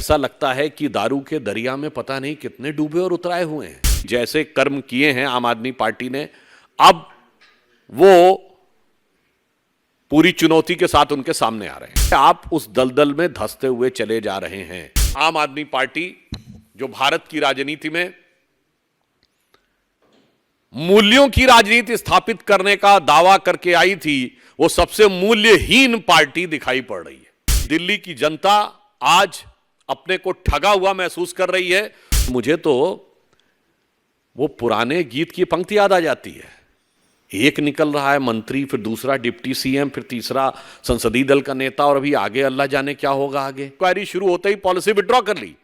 ऐसा लगता है कि दारू के दरिया में पता नहीं कितने डूबे और उतराए हुए हैं। जैसे कर्म किए हैं आम आदमी पार्टी ने, अब वो पूरी चुनौती के साथ उनके सामने आ रहे हैं। आप उस दलदल में धंसते हुए चले जा रहे हैं। आम आदमी पार्टी जो भारत की राजनीति में मूल्यों की राजनीति स्थापित करने का दावा करके आई थी, वो सबसे मूल्यहीन पार्टी दिखाई पड़ रही है। दिल्ली की जनता आज अपने को ठगा हुआ महसूस कर रही है। मुझे तो वो पुराने गीत की पंक्ति याद आ जाती है। एक निकल रहा है मंत्री, फिर दूसरा डिप्टी सीएम, फिर तीसरा संसदीय दल का नेता, और अभी आगे अल्लाह जाने क्या होगा आगे। क्वेरी शुरू होते ही पॉलिसी विड्रॉ कर ली।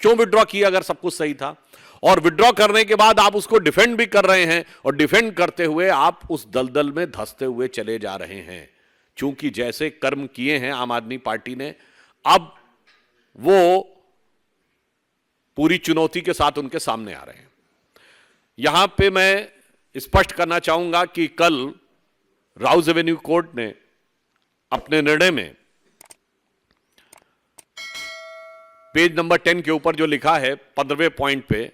क्यों विड्रॉ किया अगर सब कुछ सही था? और विड्रॉ करने के बाद आप उसको डिफेंड भी कर रहे हैं, और डिफेंड करते हुए आप उस दलदल में धंसते हुए चले जा रहे हैं। क्योंकि जैसे कर्म किए हैं आम आदमी पार्टी ने, अब वो पूरी चुनौती के साथ उनके सामने आ रहे हैं। यहां पे मैं स्पष्ट करना चाहूंगा कि कल राउज एवेन्यू कोर्ट ने अपने निर्णय में पेज नंबर 10 के ऊपर जो लिखा है 15वें पॉइंट पे,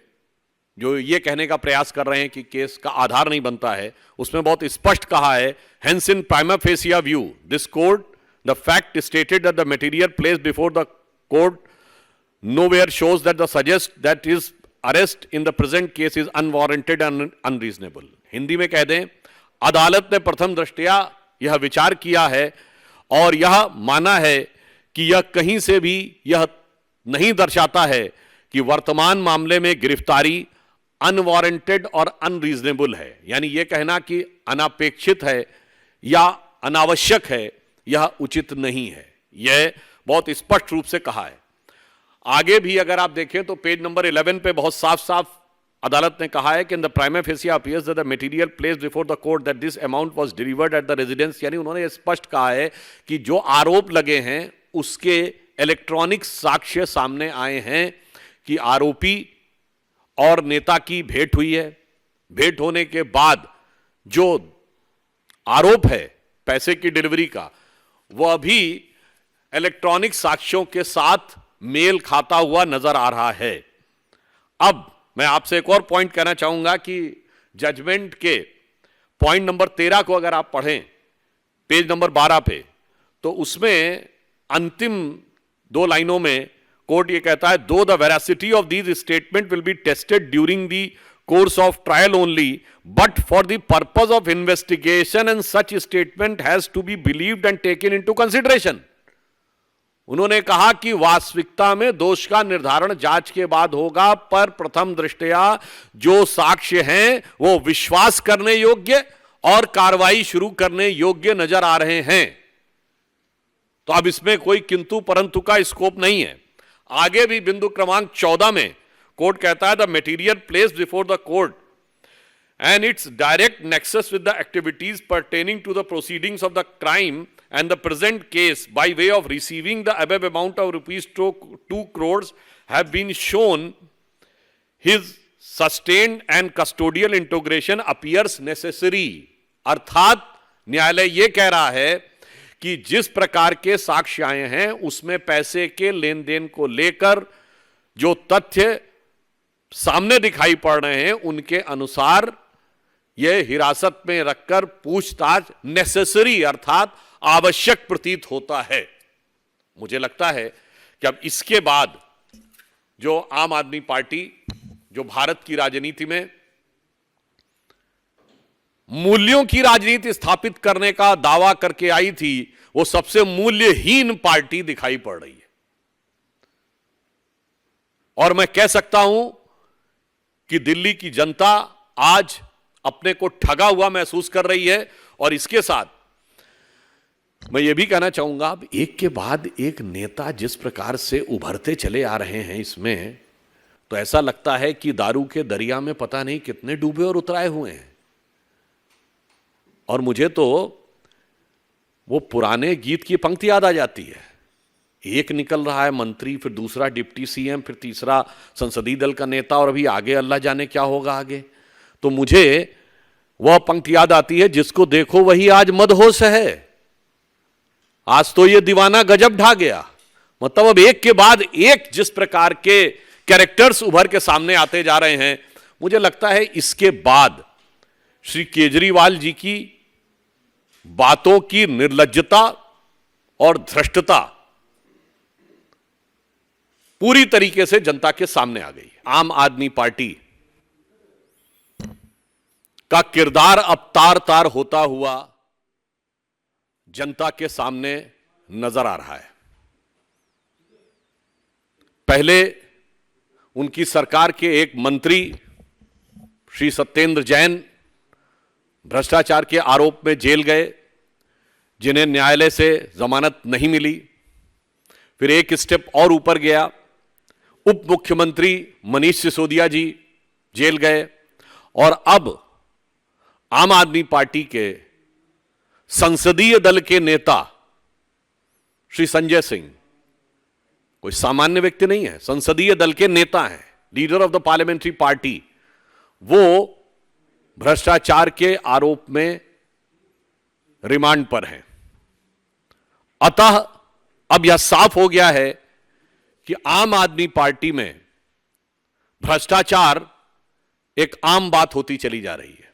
जो ये कहने का प्रयास कर रहे हैं कि केस का आधार नहीं बनता है, उसमें बहुत स्पष्ट कहा है, hence in prima fascia view this court the fact stated that the material placed before the court nowhere shows that the suggest that his arrest in the present case is unwarranted and unreasonable। Hindi में कह दें, अदालत ने प्रथम दृष्टया यह विचार किया है और यह माना है कि यह कहीं से भी यह नहीं दर्शाता है कि वर्तमान मामले में गिरफ्तारी अनवारंटेड और अनरीजनेबल है। यानी यह कहना कि अनापेक्षित है या अनावश्यक है, यह उचित नहीं है। यह बहुत स्पष्ट रूप से कहा है। आगे भी अगर आप देखें तो पेज नंबर 11 पे बहुत साफ साफ अदालत ने कहा है कि in the prima fascia appears that the material placed before the court that this amount was delivered at the residence. यानी उन्होंने स्पष्ट कहा है कि जो आरोप लगे हैं उसके इलेक्ट्रॉनिक साक्ष्य सामने आए हैं कि आरोपी और नेता की भेंट हुई है। भेंट होने के बाद जो आरोप है पैसे की डिलीवरी का, वह भी इलेक्ट्रॉनिक साक्ष्यों के साथ मेल खाता हुआ नजर आ रहा है। अब मैं आपसे एक और पॉइंट कहना चाहूंगा कि जजमेंट के पॉइंट नंबर 13 को अगर आप पढ़ें पेज नंबर 12 पे, तो उसमें अंतिम 2 लाइनों में कोर्ट ये कहता है, though the veracity of these statement will be tested during the course of trial only but for the purpose of investigation and such statement has to be believed and taken into consideration. उन्होंने कहा कि वास्तविकता में दोष का निर्धारण जांच के बाद होगा, पर प्रथम दृष्टया जो साक्ष्य हैं वो विश्वास करने योग्य और कार्रवाई शुरू करने योग्य नजर आ रहे हैं। तो अब इसमें कोई किंतु परंतु का स्कोप नहीं है। आगे भी बिंदु क्रमांक 14 में कोर्ट कहता है, the material placed before the court and its direct nexus with the activities pertaining to the proceedings of the crime and the present case by way of receiving the above amount of rupees 2 crores have been shown his sustained and custodial integration appears necessary। अर्थात न्यायालय ये कह रहा है कि जिस प्रकार के साक्ष्य आए हैं उसमें पैसे के लेन देन को लेकर जो तथ्य सामने दिखाई पड़ रहे हैं उनके अनुसार यह हिरासत में रखकर पूछताछ नेसेसरी अर्थात आवश्यक प्रतीत होता है। मुझे लगता है कि अब इसके बाद जो आम आदमी पार्टी जो भारत की राजनीति में मूल्यों की राजनीति स्थापित करने का दावा करके आई थी, वो सबसे मूल्यहीन पार्टी दिखाई पड़ रही है। और मैं कह सकता हूं कि दिल्ली की जनता आज अपने को ठगा हुआ महसूस कर रही है। और इसके साथ मैं यह भी कहना चाहूंगा, अब एक के बाद एक नेता जिस प्रकार से उभरते चले आ रहे हैं इसमें, तो ऐसा लगता है कि दारू के दरिया में पता नहीं कितने डूबे और उतराए हुए हैं। और मुझे तो वो पुराने गीत की पंक्ति याद आ जाती है। एक निकल रहा है मंत्री, फिर दूसरा डिप्टी सीएम, फिर तीसरा संसदीय दल का नेता, और अभी आगे अल्लाह जाने क्या होगा आगे। तो मुझे वह पंक्ति याद आती है, जिसको देखो वही आज मदहोश है। आज तो ये दीवाना गजब ढा गया, मतलब अब एक के बाद एक जिस प्रकार के कैरेक्टर्स उभर के सामने आते जा रहे हैं, मुझे लगता है इसके बाद श्री केजरीवाल जी की बातों की निर्लज्जता और धृष्टता पूरी तरीके से जनता के सामने आ गई। आम आदमी पार्टी का किरदार अब तार तार होता हुआ जनता के सामने नजर आ रहा है। पहले उनकी सरकार के एक मंत्री श्री सत्येंद्र जैन भ्रष्टाचार के आरोप में जेल गए, जिन्हें न्यायालय से जमानत नहीं मिली। फिर एक स्टेप और ऊपर गया, उप मुख्यमंत्री मनीष सिसोदिया जी जेल गए, और अब आम आदमी पार्टी के संसदीय दल के नेता श्री संजय सिंह, कोई सामान्य व्यक्ति नहीं है, संसदीय दल के नेता हैं, leader of the parliamentary party, वो भ्रष्टाचार के आरोप में रिमांड पर हैं। अतः अब यह साफ हो गया है कि आम आदमी पार्टी में भ्रष्टाचार एक आम बात होती चली जा रही है।